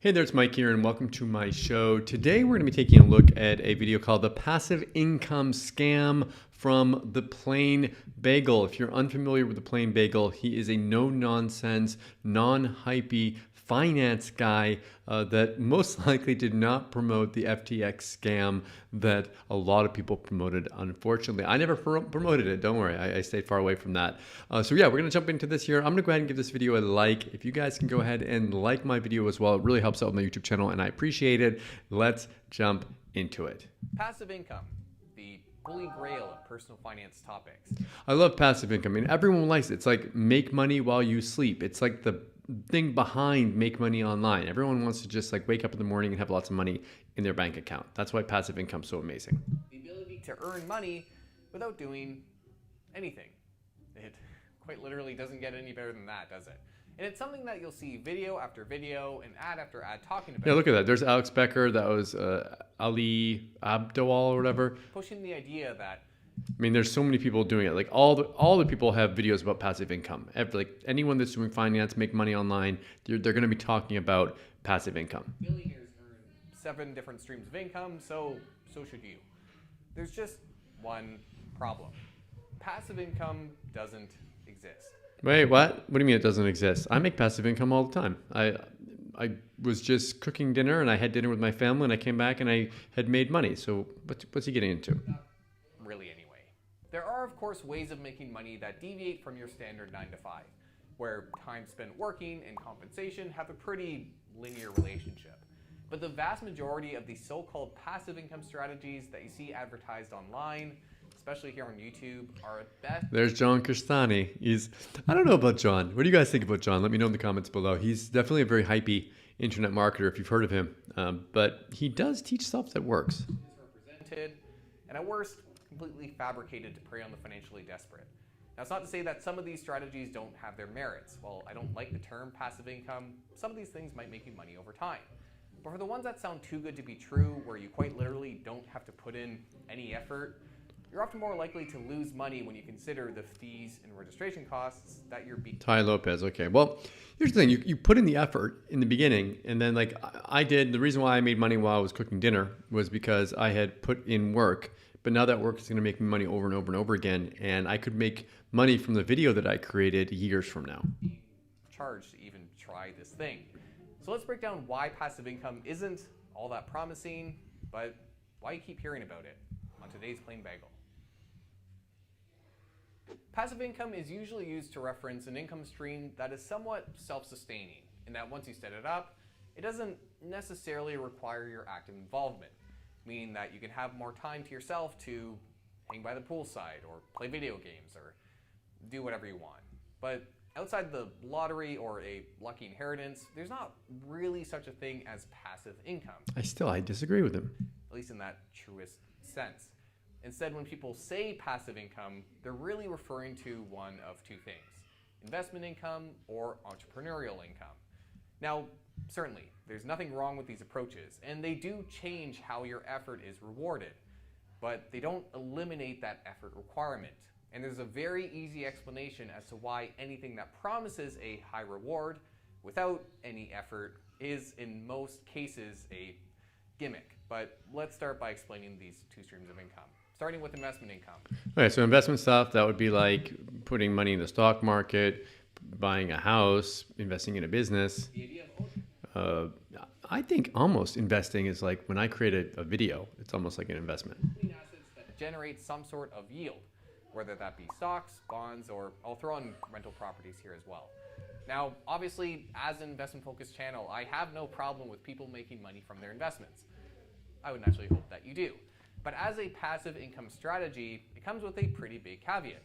Hey there, it's Mike here, and welcome to my show. Today we're going to be taking a look at a video called The Passive Income Scam from the Plain Bagel. If you're unfamiliar with the Plain Bagel, he is a no-nonsense, non-hypey finance guy that most likely did not promote the FTX scam that a lot of people promoted, unfortunately. I never promoted it, don't worry, I stayed far away from that. So yeah, we're gonna jump into this here. I'm gonna go ahead and give this video a like. If you guys can go ahead and like my video as well, it really helps out with my YouTube channel and I appreciate it. Let's jump into it. Passive income, the holy grail of personal finance topics. I love passive income. I mean, everyone likes it. It's like make money while you sleep. It's like the thing behind make money online. Everyone wants to just like wake up in the morning and have lots of money in their bank account. That's why passive income is so amazing. The ability to earn money without doing anything. It quite literally doesn't get any better than that, does it? And it's something that you'll see video after video and ad after ad talking about. Yeah, look at that. There's Alex Becker. That was Ali Abdawal or whatever. Pushing the idea that, I mean, there's so many people doing it. Like all the people have videos about passive income. Like anyone that's doing finance, make money online, they're going to be talking about passive income. billionaires earn 7 different streams of income, so should you. There's just one problem. Passive income doesn't exist. Wait, what? What do you mean it doesn't exist? I make passive income all the time. I was just cooking dinner and I had dinner with my family and I came back and I had made money. So what's he getting into? Not really anyway. There are of course ways of making money that deviate from your standard 9 to 5, where time spent working and compensation have a pretty linear relationship. But the vast majority of these so-called passive income strategies that you see advertised online, especially here on YouTube, are at best. There's John Crestani. I don't know about John. What do you guys think about John? Let me know in the comments below. He's definitely a very hypey internet marketer if you've heard of him. But he does teach stuff that works. Misrepresented, and at worst, completely fabricated to prey on the financially desperate. Now, it's not to say that some of these strategies don't have their merits. While I don't like the term passive income, some of these things might make you money over time. But for the ones that sound too good to be true, where you quite literally don't have to put in any effort, you're often more likely to lose money when you consider the fees and registration costs that you're being. Ty Lopez. Okay. Well, here's the thing. You put in the effort in the beginning, and then like I did. The reason why I made money while I was cooking dinner was because I had put in work. But now that work is going to make me money over and over and over again, and I could make money from the video that I created years from now. Charged to even try this thing. So let's break down why passive income isn't all that promising, but why you keep hearing about it on today's Plain Bagel. Passive income is usually used to reference an income stream that is somewhat self-sustaining, in that once you set it up, it doesn't necessarily require your active involvement, meaning that you can have more time to yourself to hang by the poolside or play video games or do whatever you want. But outside the lottery or a lucky inheritance, there's not really such a thing as passive income. I disagree with him. At least in that truest sense. Instead, when people say passive income, they're really referring to one of two things: investment income or entrepreneurial income. Now, certainly, there's nothing wrong with these approaches, and they do change how your effort is rewarded, but they don't eliminate that effort requirement. And there's a very easy explanation as to why anything that promises a high reward without any effort is, in most cases, a gimmick. But let's start by explaining these two streams of income, starting with investment income. Okay, so investment stuff, that would be like putting money in the stock market, buying a house, investing in a business. The idea of ownership. I think almost investing is like when I create a video, it's almost like an investment. Assets that generate some sort of yield, whether that be stocks, bonds, or I'll throw in rental properties here as well. Now, obviously, as an investment-focused channel, I have no problem with people making money from their investments. I would naturally hope that you do. But as a passive income strategy, it comes with a pretty big caveat.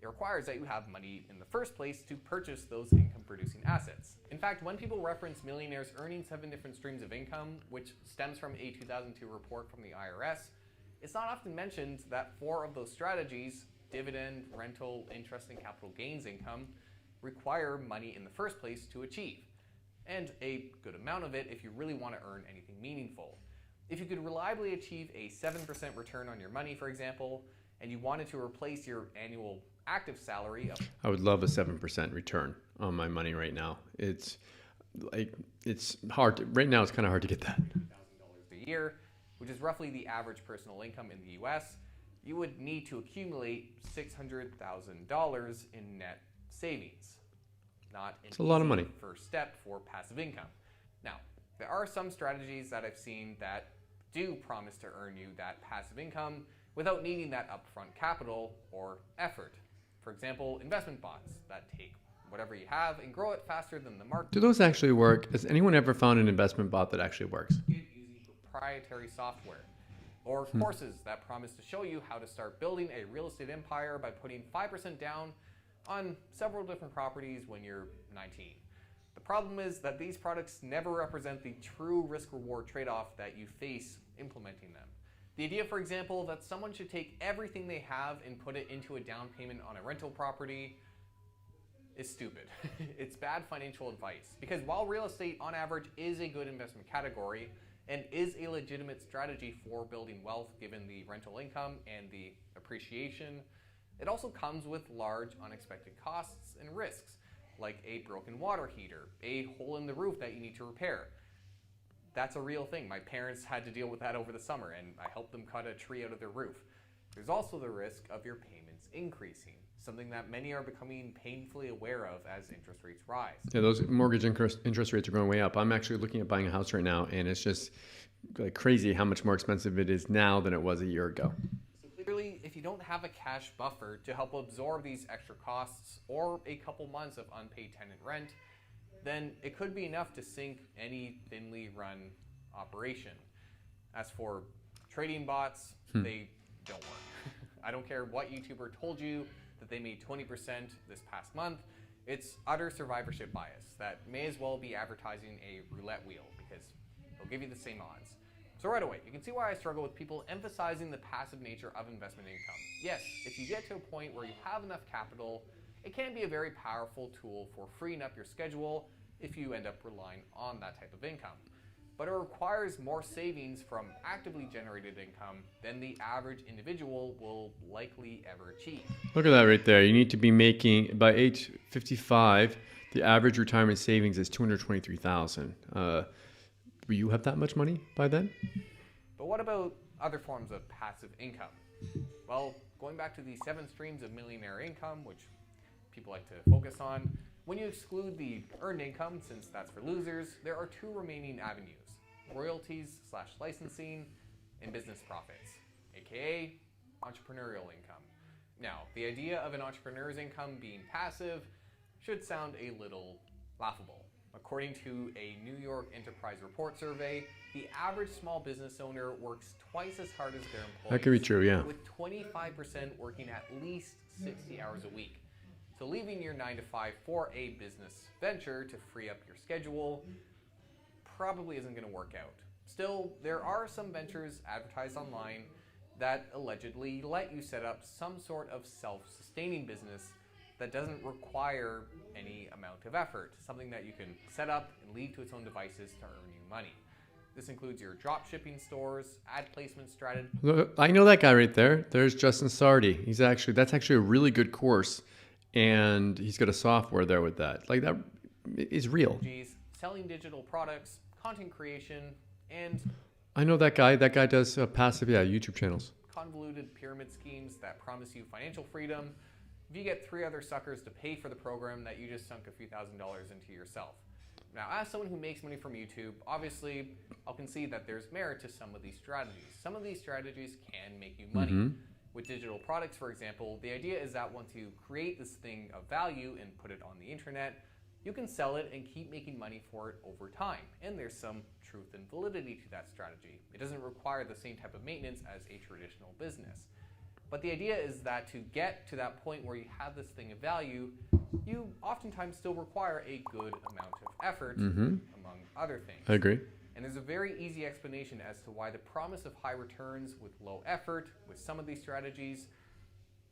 It requires that you have money in the first place to purchase those income-producing assets. In fact, when people reference millionaires earning 7 different streams of income, which stems from a 2002 report from the IRS, it's not often mentioned that 4 of those strategies, dividend, rental, interest, and capital gains income, require money in the first place to achieve. And a good amount of it if you really want to earn anything meaningful. If you could reliably achieve a 7% return on your money, for example, and you wanted to replace your annual active salary of... I would love a 7% return on my money right now. like it's hard right now. It's kind of hard to get that. $1,000 a year, which is roughly the average personal income in the US, you would need to accumulate $600,000 in net savings. Not an It's a lot of easy money. first step for passive income. Now, there are some strategies that I've seen that do promise to earn you that passive income without needing that upfront capital or effort. For example, investment bonds that take whatever you have and grow it faster than the market Do those actually work? Has anyone ever found an investment bot that actually works? using proprietary software. Or courses that promise to show you how to start building a real estate empire by putting 5% down on several different properties when you're 19. The problem is that these products never represent the true risk-reward trade-off that you face implementing them. The idea, for example, that someone should take everything they have and put it into a down payment on a rental property is stupid. It's bad financial advice, because while real estate on average is a good investment category and is a legitimate strategy for building wealth given the rental income and the appreciation, it also comes with large unexpected costs and risks, like a broken water heater, a hole in the roof that you need to repair. That's a real thing. My parents had to deal with that over the summer, and I helped them cut a tree out of their roof. There's also the risk of your payments increasing, something that many are becoming painfully aware of as interest rates rise. Yeah, those mortgage interest rates are going way up. I'm actually looking at buying a house right now, and it's just like crazy how much more expensive it is now than it was a year ago. So clearly, if you don't have a cash buffer to help absorb these extra costs or a couple months of unpaid tenant rent, then it could be enough to sink any thinly run operation. As for trading bots, they don't work. I don't care what YouTuber told you that they made 20% this past month. It's utter survivorship bias that may as well be advertising a roulette wheel, because they'll give you the same odds. So right away, you can see why I struggle with people emphasizing the passive nature of investment income. Yes, if you get to a point where you have enough capital, it can be a very powerful tool for freeing up your schedule if you end up relying on that type of income. But it requires more savings from actively generated income than the average individual will likely ever achieve. Look at that right there. You need to be making, by age 55, the average retirement savings is $223,000. Will you have that much money by then? But what about other forms of passive income? Well, going back to the 7 streams of millionaire income, which people like to focus on, when you exclude the earned income, since that's for losers, there are 2 remaining avenues: royalties/licensing and business profits, aka entrepreneurial income. Now, the idea of an entrepreneur's income being passive should sound a little laughable. According to a New York Enterprise Report survey, the average small business owner works twice as hard as their employees. That could be true, yeah. With 25% working at least 60 hours a week. So leaving your 9 to 5 for a business venture to free up your schedule probably isn't going to work out. Still, there are some ventures advertised online that allegedly let you set up some sort of self-sustaining business that doesn't require any amount of effort, something that you can set up and leave to its own devices to earn you money. This includes your drop shipping stores, ad placement strategy. I know that guy right there. There's Justin Sardi. That's actually a really good course, and he's got a software there with that. Like, that is real. Selling digital products, content creation, and I know that guy. That guy does passive, YouTube channels. Convoluted pyramid schemes that promise you financial freedom if you get 3 other suckers to pay for the program that you just sunk a few $1,000s into yourself. Now, as someone who makes money from YouTube, obviously, I'll concede that there's merit to some of these strategies. Some of these strategies can make you money. With digital products, for example, the idea is that once you create this thing of value and put it on the internet, you can sell it and keep making money for it over time. And there's some truth and validity to that strategy. It doesn't require the same type of maintenance as a traditional business. But the idea is that to get to that point where you have this thing of value, you oftentimes still require a good amount of effort, among other things. I agree. And there's a very easy explanation as to why the promise of high returns with low effort with some of these strategies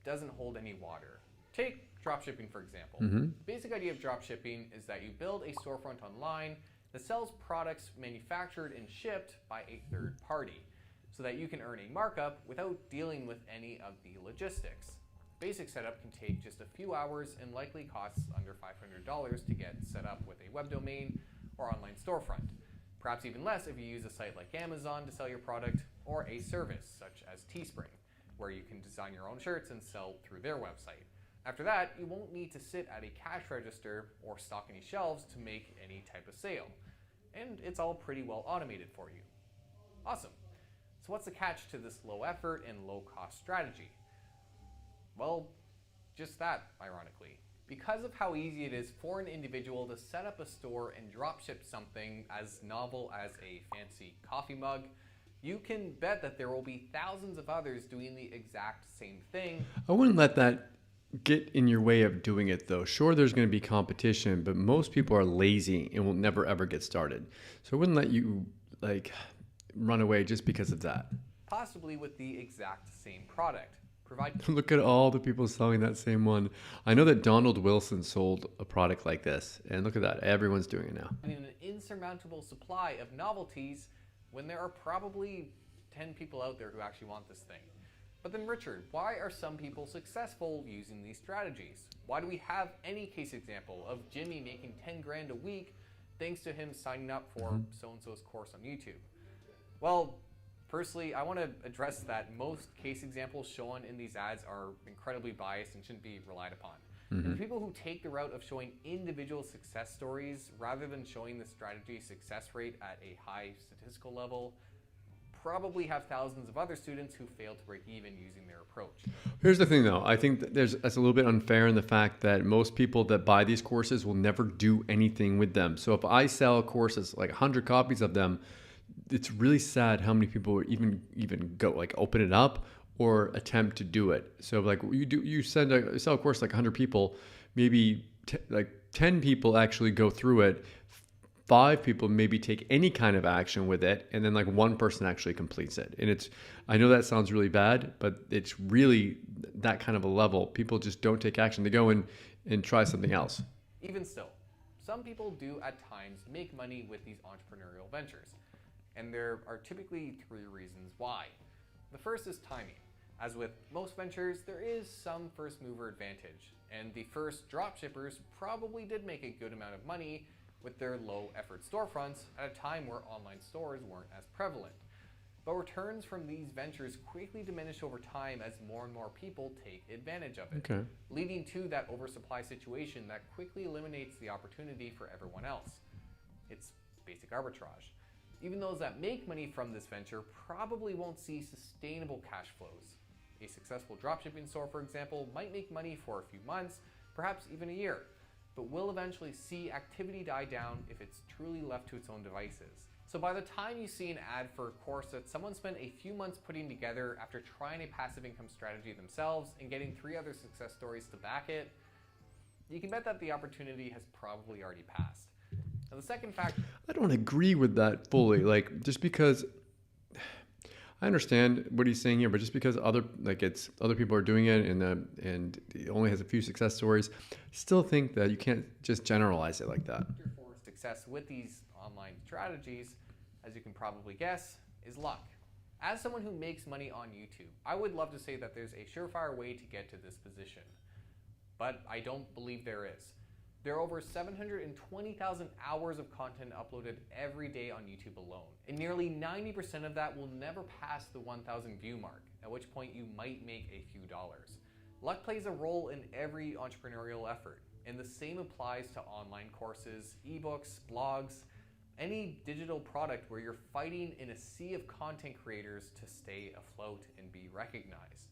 doesn't hold any water. Take dropshipping, for example. The basic idea of dropshipping is that you build a storefront online that sells products manufactured and shipped by a third party, so that you can earn a markup without dealing with any of the logistics. Basic setup can take just a few hours and likely costs under $500 to get set up with a web domain or online storefront. Perhaps even less if you use a site like Amazon to sell your product, or a service such as Teespring, where you can design your own shirts and sell through their website. After that, you won't need to sit at a cash register or stock any shelves to make any type of sale. And it's all pretty well automated for you. Awesome. So what's the catch to this low effort and low cost strategy? Well, just that, ironically. Because of how easy it is for an individual to set up a store and dropship something as novel as a fancy coffee mug, you can bet that there will be thousands of others doing the exact same thing. I wouldn't let that get in your way of doing it though. Sure, there's going to be competition, but most people are lazy and will never ever get started. So I wouldn't let you run away just because of that. Possibly with the exact same product. Look at all the people selling that same one. I know that Donald Wilson sold a product like this, and look at that. Everyone's doing it now. An insurmountable supply of novelties when there are probably 10 people out there who actually want this thing. But then Richard, why are some people successful using these strategies? Why do we have any case example of Jimmy making 10 grand a week thanks to him signing up for so-and-so's course on YouTube? Well, firstly, I want to address that most case examples shown in these ads are incredibly biased and shouldn't be relied upon. And the people who take the route of showing individual success stories rather than showing the strategy success rate at a high statistical level probably have thousands of other students who fail to break even using their approach. Here's the thing though, I think that that's a little bit unfair in the fact that most people that buy these courses will never do anything with them. So if I sell courses, like 100 copies of them, it's really sad how many people even go open it up or attempt to do it. So like you sell a course like 100 people, maybe 10 people actually go through it. 5 people maybe take any kind of action with it, and then like 1 person actually completes it. And I know that sounds really bad, but it's really that kind of a level. People just don't take action. They go and try something else. Even still, some people do at times make money with these entrepreneurial ventures. And there are typically 3 reasons why. The first is timing. As with most ventures, there is some first mover advantage, and the first dropshippers probably did make a good amount of money with their low effort storefronts at a time where online stores weren't as prevalent. But returns from these ventures quickly diminish over time as more and more people take advantage of it, leading to that oversupply situation that quickly eliminates the opportunity for everyone else. It's basic arbitrage. Even those that make money from this venture probably won't see sustainable cash flows. A successful dropshipping store, for example, might make money for a few months, perhaps even a year, but will eventually see activity die down if it's truly left to its own devices. So by the time you see an ad for a course that someone spent a few months putting together after trying a passive income strategy themselves and getting 3 other success stories to back it, you can bet that the opportunity has probably already passed. Now the second factor... I don't agree with that fully. Like, just because... I understand what he's saying here, but just because other people are doing it and it only has a few success stories, still think that you can't just generalize it like that. For success with these online strategies, as you can probably guess, is luck. As someone who makes money on YouTube, I would love to say that there's a surefire way to get to this position, but I don't believe there is. There are over 720,000 hours of content uploaded every day on YouTube alone, and nearly 90% of that will never pass the 1,000 view mark, at which point you might make a few dollars. Luck plays a role in every entrepreneurial effort, and the same applies to online courses, ebooks, blogs, any digital product where you're fighting in a sea of content creators to stay afloat and be recognized.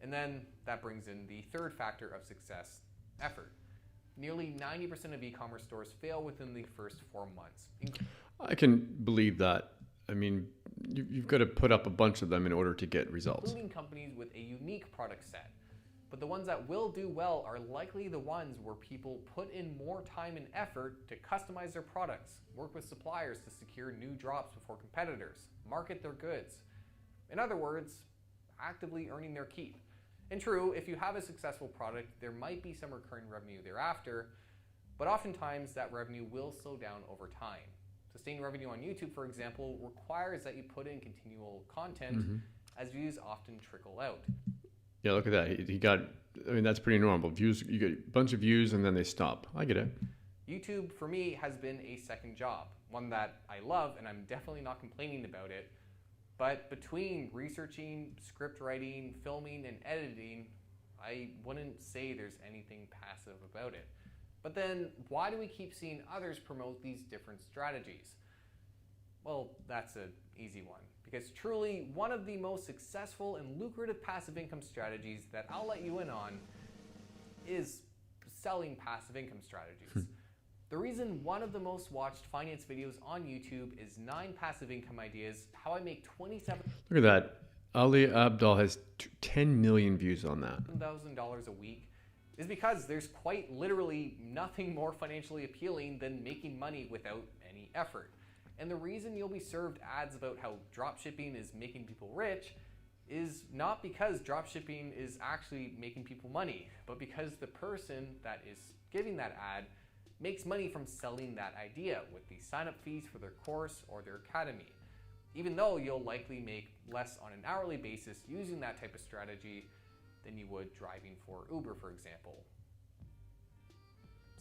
And then that brings in the third factor of success, effort. Nearly 90% of e-commerce stores fail within the first 4 months. I can believe that. I mean, you've got to put up a bunch of them in order to get results. Including companies with a unique product set. But the ones that will do well are likely the ones where people put in more time and effort to customize their products, work with suppliers to secure new drops before competitors, market their goods. In other words, actively earning their keep. And true, if you have a successful product, there might be some recurring revenue thereafter, but oftentimes that revenue will slow down over time. Sustaining revenue on YouTube, for example, requires that you put in continual content as views often trickle out. Yeah, look at that. He got, I mean, that's pretty normal. Views, you get a bunch of views and then they stop. I get it. YouTube, for me, has been a second job, one that I love, and I'm definitely not complaining about it. But between researching, script writing, filming, and editing, I wouldn't say there's anything passive about it. But then, why do we keep seeing others promote these different strategies? Well, that's an easy one. Because truly, one of the most successful and lucrative passive income strategies that I'll let you in on is selling passive income strategies. The reason one of the most watched finance videos on YouTube is 9 passive income ideas, how I make $27,000 Look at that. Ali Abdal has 10 million views on that. a week is because there's quite literally nothing more financially appealing than making money without any effort. And the reason you'll be served ads about how dropshipping is making people rich is not because dropshipping is actually making people money, but because the person that is giving that ad makes money from selling that idea with the sign-up fees for their course or their academy, even though you'll likely make less on an hourly basis using that type of strategy than you would driving for Uber, for example.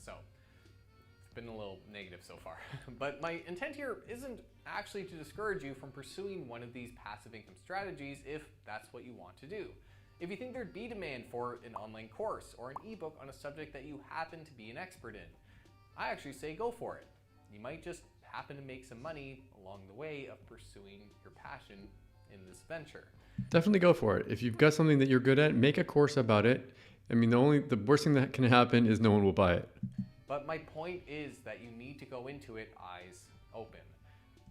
So, it's been a little negative so far. But my intent here isn't actually to discourage you from pursuing one of these passive income strategies if that's what you want to do. If you think there'd be demand for an online course or an ebook on a subject that you happen to be an expert in, I actually say go for it. You might just happen to make some money along the way of pursuing your passion in this venture. Definitely go for it. If you've got something that you're good at, make a course about it. I mean, the worst thing that can happen is no one will buy it. But my point is that you need to go into it eyes open.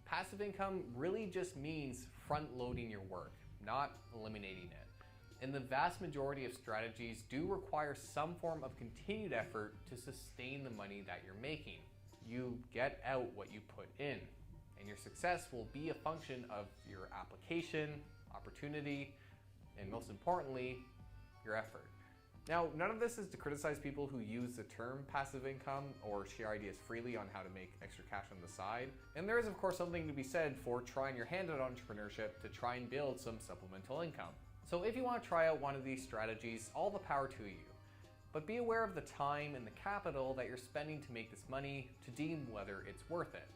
Passive income really just means front-loading your work, not eliminating it. And the vast majority of strategies do require some form of continued effort to sustain the money that you're making. You get out what you put in, and your success will be a function of your application, opportunity, and most importantly, your effort. Now, none of this is to criticize people who use the term passive income or share ideas freely on how to make extra cash on the side. And there is, of course, something to be said for trying your hand at entrepreneurship to try and build some supplemental income. So if you want to try out one of these strategies, all the power to you. But be aware of the time and the capital that you're spending to make this money to deem whether it's worth it.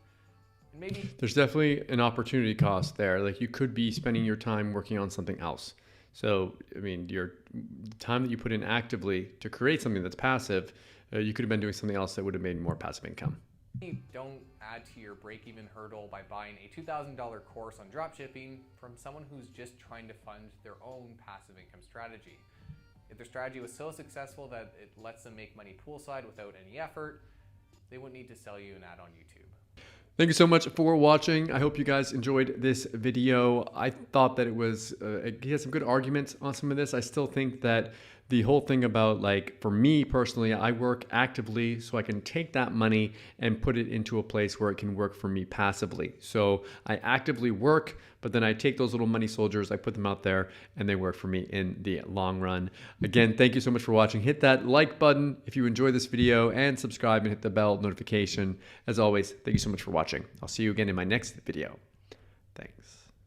And maybe There's definitely an opportunity cost there. Like you could be spending your time working on something else. So, I mean, the time that you put in actively to create something that's passive, you could have been doing something else that would have made more passive income. don't add to your break-even hurdle by buying a $2,000 course on dropshipping from someone who's just trying to fund their own passive income strategy. If their strategy was so successful that it lets them make money poolside without any effort, they wouldn't need to sell you an ad on YouTube. Thank you so much for watching. I hope you guys enjoyed this video. I thought that he had some good arguments on some of this. I still think that the whole thing about, like, for me personally, I work actively so I can take that money and put it into a place where it can work for me passively. So I actively work, but then I take those little money soldiers, I put them out there, and they work for me in the long run. Again, thank you so much for watching. Hit that like button if you enjoyed this video, and subscribe and hit the bell notification. As always, thank you so much for watching. I'll see you again in my next video.